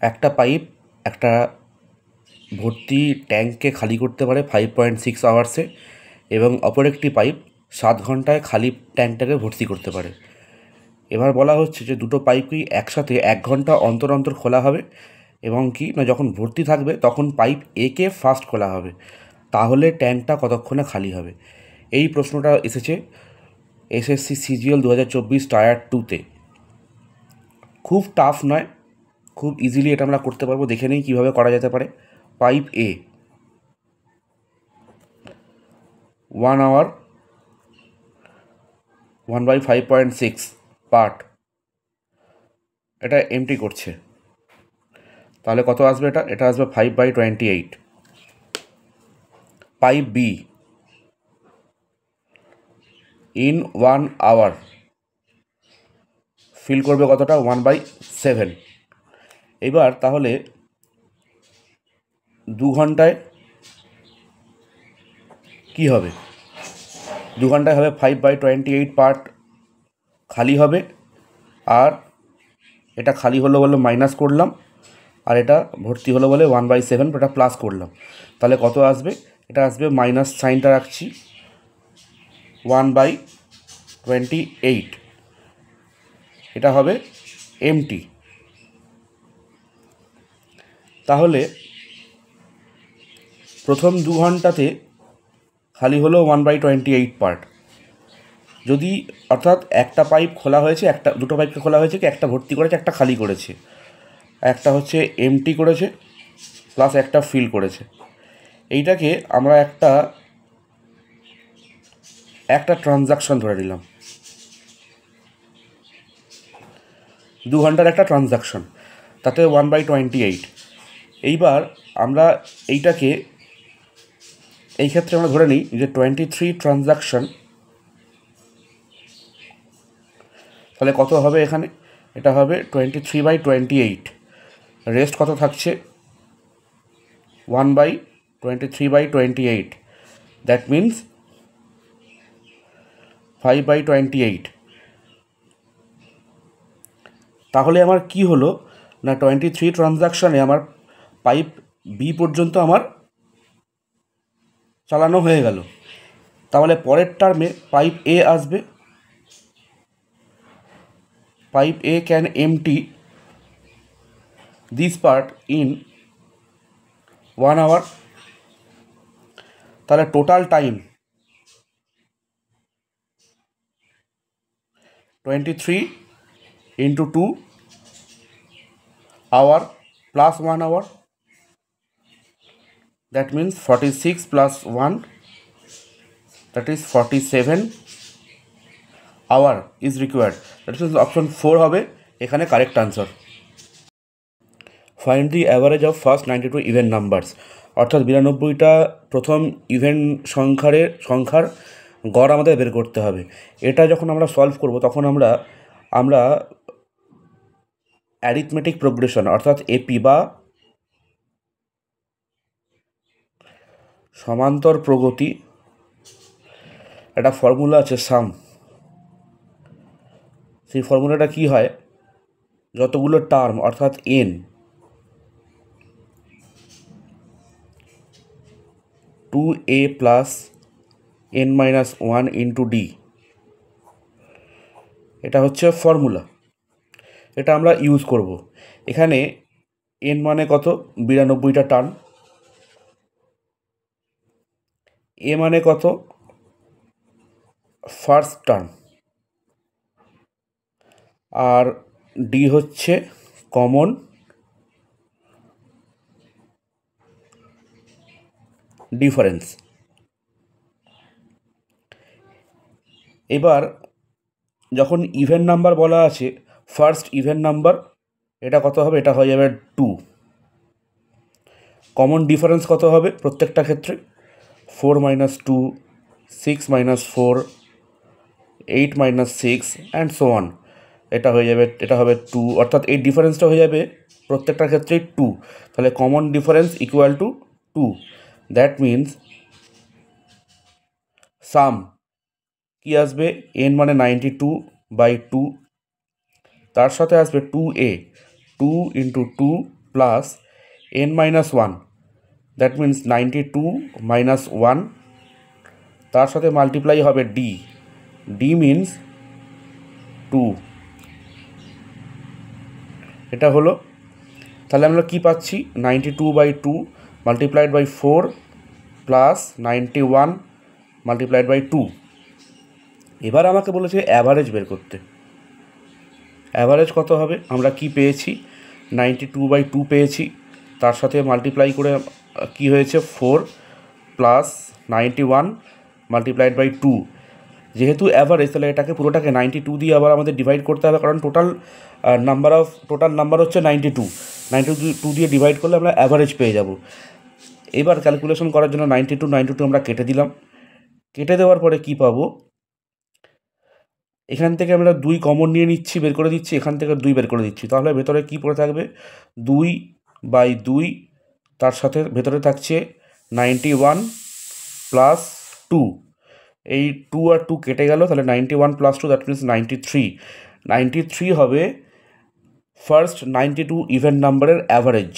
একটা পাইপ একটা ভর্তি ট্যাঙ্ককে খালি করতে পারে 5.6 আওয়ার্সে, এবং অপর একটি পাইপ 7 ঘন্টায় খালি ট্যাঙ্কটাকে ভর্তি করতে পারে। এবার বলা হচ্ছে যে দুটো পাইপই একসাথে 1 ঘন্টা অন্তর অন্তর খোলা হবে, এবং কি না যখন ভর্তি থাকবে তখন পাইপ একে ফার্স্ট খোলা হবে, তাহলে ট্যাঙ্কটা কতক্ষণে খালি হবে। এই প্রশ্নটা এসেছে এসএসসি সিজিএল 2024 টায়ার 2-তে। খুব টাফ নয়, খুব ইজিলি এটা আমরা করতে পারবো। দেখে নিই কীভাবে করা যেতে পারে। পাইপ এ 1 আওয়ার 1/5.6 পার্ট, এটা এমটি করছে, তাহলে কত আসবে? এটা আসবে 5/28। Pipe B in 1 hour fill করবে কতটা? 1/7। এবার তাহলে 2 ঘন্টায় কি হবে? 2 ঘন্টায় হবে 5/28 পার্ট খালি হবে, আর এটা খালি হলো বলে মাইনাস করলাম, আর এটা ভর্তি হলো বলে 1/7, এটা প্লাস করলাম, তাহলে কত আসবে? এটা আসবে, মাইনাস সাইনটা রাখছি, 1/28, এটা হবে এমটি। তাহলে প্রথম 2 ঘন্টাতে খালি হলো 1/28 পার্ট। যদি অর্থাৎ একটা পাইপ খোলা হয়েছে, দুটো পাইপকে খোলা হয়েছে, কি একটা ভর্তি করেছে, একটা খালি করেছে, একটা হচ্ছে এমটি করেছে, প্লাস একটা ফিল করেছে। এইটাকে আমরা একটা ট্রানজাকশন ধরে নিলাম, 2 ঘন্টার একটা ট্রানজাকশন, তাতে 1/28। এইবার আমরা এইটাকে এই ক্ষেত্রে আমরা ধরে নিই যে 23 ট্রানজাকশন, তাহলে কত হবে এখানে? এটা হবে 23/28। রেস্ট কত থাকছে? 1/23/28, দ্যাট মিন্স 5/28। তাহলে আমার কি হলো না, 23 ট্রানজাকশানে আমার পাইপ বি পর্যন্ত আমার চালানো হয়ে গেল। তাহলে পরের টার্মে পাইপ এ আসবে। Pipe A can empty this part in 1 hour. তাহলে total time 23 into 2 hour plus 1 hour, that means 46 plus 1, that is 47 hour is required. That is option 4 হবে এখানে correct answer. Find the average of first 92 even numbers, অর্থাৎ 92টা প্রথম even সংখ্যার গড় আমাদের বের করতে হবে। এটা যখন আমরা সলভ করব তখন আমরা অ্যারিথমেটিক প্রোগ্রেশন অর্থাৎ এপি বা সমান্তর প্রগতি, একটা ফর্মুলা আছে সাম। সেই ফর্মুলাটা কি হয়, যতগুলো টার্ম অর্থাৎ N, 2a plus n-1 into D, এটা হচ্ছে ফর্মুলা, এটা আমরা ইউজ করব। এখানে এন মানে কত? 92টা টার্ম। এ মানে কত? First term. আর ডি হচ্ছে কমন ডিফারেন্স। এবার যখন ইভেন নাম্বার বলা আছে, ফার্স্ট ইভেন নাম্বার, এটা কত হবে? এটা হয়ে যাবে 2। কমন ডিফারেন্স কত হবে প্রত্যেকটা ক্ষেত্রে? 4 - 2, 6 - 4, 8 - 6 অ্যান্ড সো অন। এটা হবে 2, অর্থাৎ এই ডিফারেন্সটা হয়ে যাবে প্রত্যেকটা ক্ষেত্রেই 2। তাহলে common difference equal to 2, that means sum কি আসবে? এন মানে 92/2, তার সাথে আসবে 2a, 2 × 2 plus n minus one, that means 92 minus one, তার সাথে মাল্টিপ্লাই হবে ডি, ডি মিন্স 2। এটা হলো, তাহলে আমরা কি পাচ্ছি, 92/2 multiplied by 4 plus 91 multiplied by 2। এবার আমাকে বলেছে অ্যাভারেজ বের করতে। অ্যাভারেজ কত হবে, আমরা কি পেয়েছি, 92/2 পেয়েছি, তার সাথে মাল্টিপ্লাই করে কি হয়েছে 4 প্লাস 91 মাল্টিপ্লাইড বাই 2। যেহেতু অ্যাভারেজ, তাহলে এটাকে পুরোটাকে 92 দিয়ে আবার আমাদের ডিভাইড করতে হবে, কারণ টোটাল নাম্বার হচ্ছে 92 দিয়ে ডিভাইড করলে আমরা অ্যাভারেজ পেয়ে যাব। এবার ক্যালকুলেশন করার জন্য 92 আমরা কেটে দিলাম। কেটে দেওয়ার পরে কি পাবো, এখান থেকে আমরা 2 কমন নিয়ে নিচ্ছি, বের করে দিচ্ছি, এখান থেকে 2 বের করে দিচ্ছি, তাহলে ভেতরে কি পড়ে থাকবে, 2/2, তার সাথে ভেতরে থাকছে 91 প্লাস 2। এই 2 আর 2 কেটে গেল, তাহলে 91 প্লাস 2 দ্যাট মিনস 93 হবে ফার্স্ট 92 ইভেন নাম্বারের অ্যাভারেজ।